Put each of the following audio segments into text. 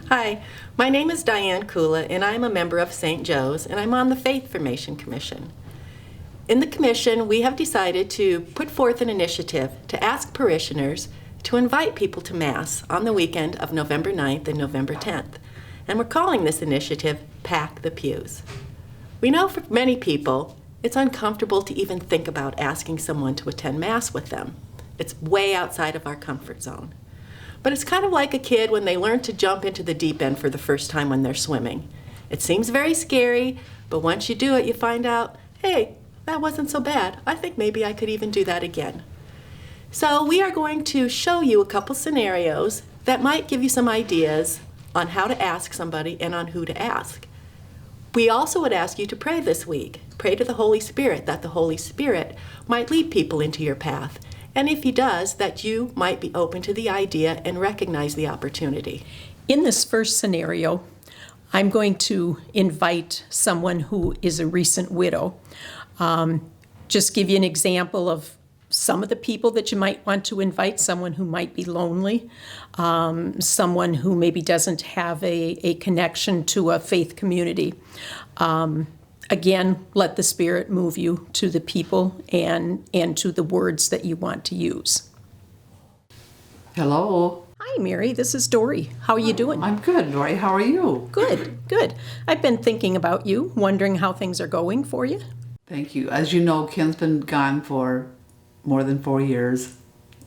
Hi, my name is Diane Kula, and I'm a member of St. Joe's, and I'm on the Faith Formation Commission. In the commission, we have decided to put forth an initiative to ask parishioners to invite people to Mass on the weekend of November 9th and November 10th. And we're calling this initiative Pack the Pews. We know for many people, it's uncomfortable to even think about asking someone to attend Mass with them. It's way outside of our comfort zone. But it's kind of like a kid when they learn to jump into the deep end for the first time when they're swimming. It seems very scary, but once you do it, you find out, hey, that wasn't so bad. I think maybe I could even do that again. So we are going to show you a couple scenarios that might give you some ideas on how to ask somebody and on who to ask. We also would ask you to pray this week. Pray to the Holy Spirit that the Holy Spirit might lead people into your path. And if he does, that you might be open to the idea and recognize the opportunity. In this first scenario, I'm going to invite someone who is a recent widow. Just give you an example of some of the people that you might want to invite, someone who might be lonely, someone who maybe doesn't have a connection to a faith community. Again, let the Spirit move you to the people and to the words that you want to use. Hello. Hi, Mary. This is Dory. How are you doing? I'm good, Dory. How are you? Good, good. I've been thinking about you, wondering how things are going for you. Thank you. As you know, Ken's been gone for more than 4 years,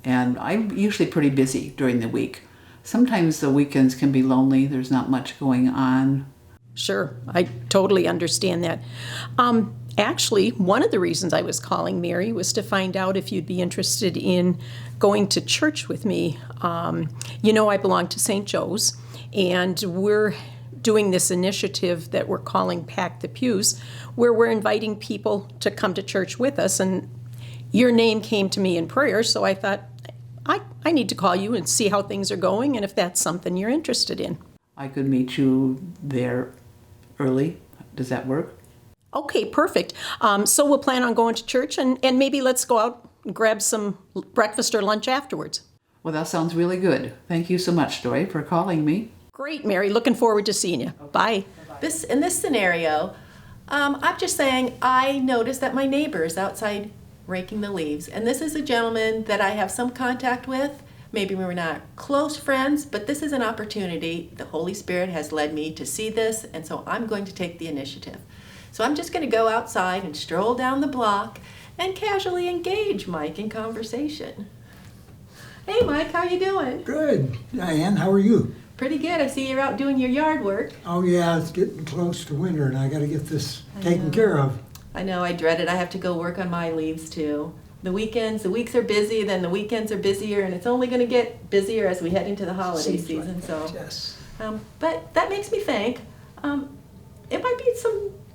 and I'm usually pretty busy during the week. Sometimes the weekends can be lonely. There's not much going on. Sure, I totally understand that. Actually, one of the reasons I was calling Mary was to find out if you'd be interested in going to church with me. You know, I belong to St. Joe's, and we're doing this initiative that we're calling Pack the Pews, where we're inviting people to come to church with us. And your name came to me in prayer, so I thought, I need to call you and see how things are going and if that's something you're interested in. I could meet you there early. Does that work? Okay, perfect. So we'll plan on going to church and maybe let's go out and grab some breakfast or lunch afterwards. Well, that sounds really good. Thank you so much, Dory, for calling me. Great, Mary. Looking forward to seeing you. Bye. In this scenario, I'm just saying I noticed that my neighbor is outside raking the leaves. And this is a gentleman that I have some contact with. Maybe we're not close friends, but this is an opportunity. The Holy Spirit has led me to see this, and so I'm going to take the initiative. So I'm just going to go outside and stroll down the block and casually engage Mike in conversation. Hey Mike, how you doing? Good. Diane, how are you? Pretty good. I see you're out doing your yard work. Oh yeah, it's getting close to winter and I got to get this taken care of. I know, I dread it. I have to go work on my leaves too. The weeks are busy, then the weekends are busier, and it's only going to get busier as we head into the holiday season. Like so, yes. But that makes me think. It might be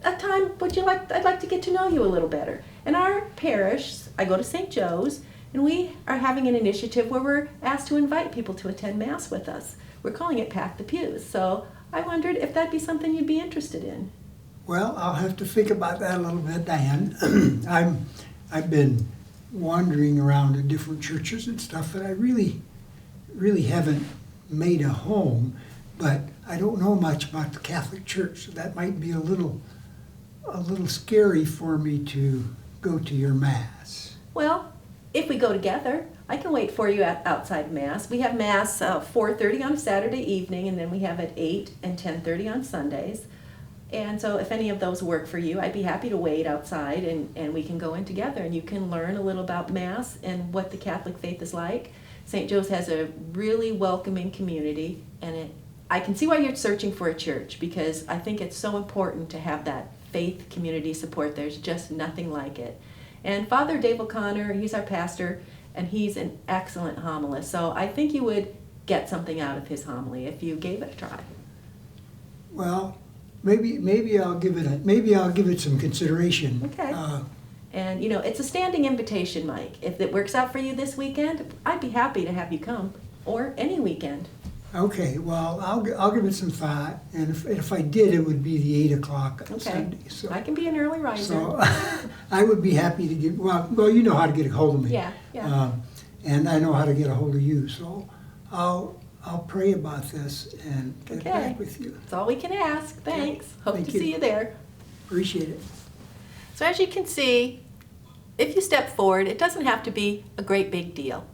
a time. I'd like to get to know you a little better. In our parish, I go to St. Joe's, and we are having an initiative where we're asked to invite people to attend Mass with us. We're calling it Pack the Pews. So I wondered if that'd be something you'd be interested in. Well, I'll have to think about that a little bit, Diane. I've been wandering around at different churches and stuff that I really haven't made a home, but I don't know much about the Catholic Church, so that might be a little scary for me to go to your Mass. Well, if we go together, I can wait for you outside Mass. We have Mass 4:30 on a Saturday evening, and then we have at 8 and 10:30 on Sundays. And so if any of those work for you, I'd be happy to wait outside and we can go in together and you can learn a little about Mass and what the Catholic faith is like. St. Joe's has a really welcoming community, and I can see why you're searching for a church, because I think it's so important to have that faith community support. There's just nothing like it. And Father Dave O'Connor, he's our pastor, and he's an excellent homilist. So I think you would get something out of his homily if you gave it a try. Well, maybe I'll give it some consideration. Okay. And you know, it's a standing invitation, Mike. If it works out for you this weekend, I'd be happy to have you come, or any weekend. Okay, well, I'll give it some thought, and if I did, it would be the 8 o'clock on Sunday. So, I can be an early riser. So I would be happy to get, well, you know how to get a hold of me. Yeah. And I know how to get a hold of you, so I'll I'll pray about this and get Okay. back with you. That's all we can ask. Thanks. Hope Thank to you. see you there. Appreciate it. So as you can see, if you step forward, it doesn't have to be a great big deal.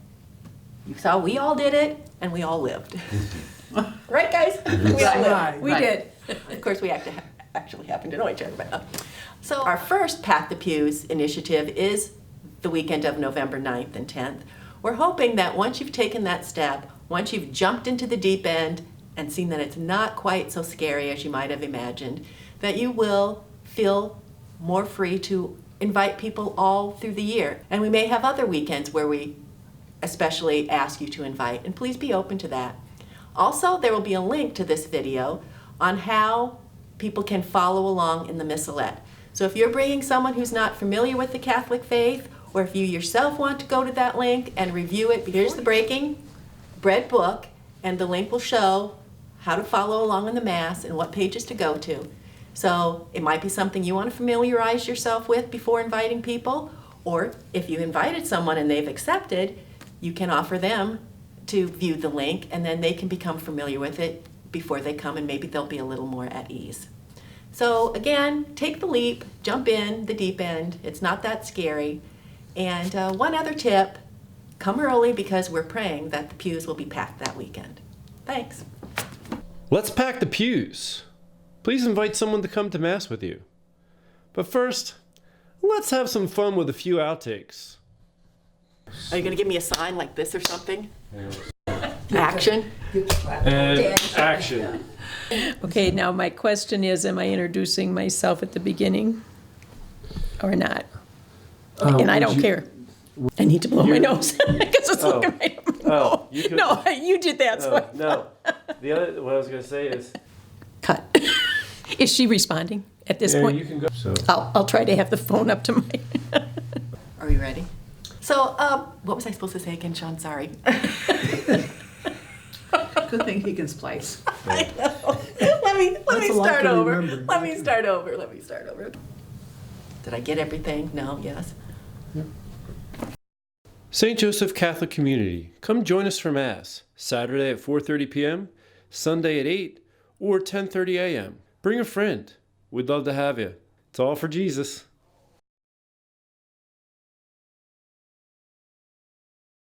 You saw we all did it, and we all lived. Right, guys? We all lived. We did. Of course, we actually happen to know each other. But, so our first Pack the Pews initiative is the weekend of November 9th and 10th. We're hoping that once you've taken that step, once you've jumped into the deep end and seen that it's not quite so scary as you might have imagined, that you will feel more free to invite people all through the year. And we may have other weekends where we especially ask you to invite, and please be open to that. Also, there will be a link to this video on how people can follow along in the missalette. So if you're bringing someone who's not familiar with the Catholic faith, or if you yourself want to go to that link and review it, here's the Breaking Bread book, and the link will show how to follow along in the Mass and what pages to go to. So it might be something you want to familiarize yourself with before inviting people, or if you invited someone and they've accepted, you can offer them to view the link, and then they can become familiar with it before they come, and maybe they'll be a little more at ease. So again, take the leap, jump in the deep end. It's not that scary. And one other tip, come early because we're praying that the pews will be packed that weekend. Thanks. Let's pack the pews. Please invite someone to come to Mass with you. But first, let's have some fun with a few outtakes. Are you going to give me a sign like this or something? Action. And action. Okay, now my question is, am I introducing myself at the beginning or not? And I don't care. I need to blow my nose because it's looking right at my nose. you could- No, you did that. So No. The other, what I was going to say is, cut. Is she responding at this yeah, point? you can go. So, I'll try to have the phone up to my. Are we ready? So, what was I supposed to say again, Sean? Sorry. Good thing he can splice. I know. Let me That's a lot start to over. remember. Let me start over. Did I get everything? No. Yes. St. Joseph Catholic Community, come join us for Mass, Saturday at 4:30 p.m., Sunday at 8, or 10:30 a.m. Bring a friend. We'd love to have you. It's all for Jesus.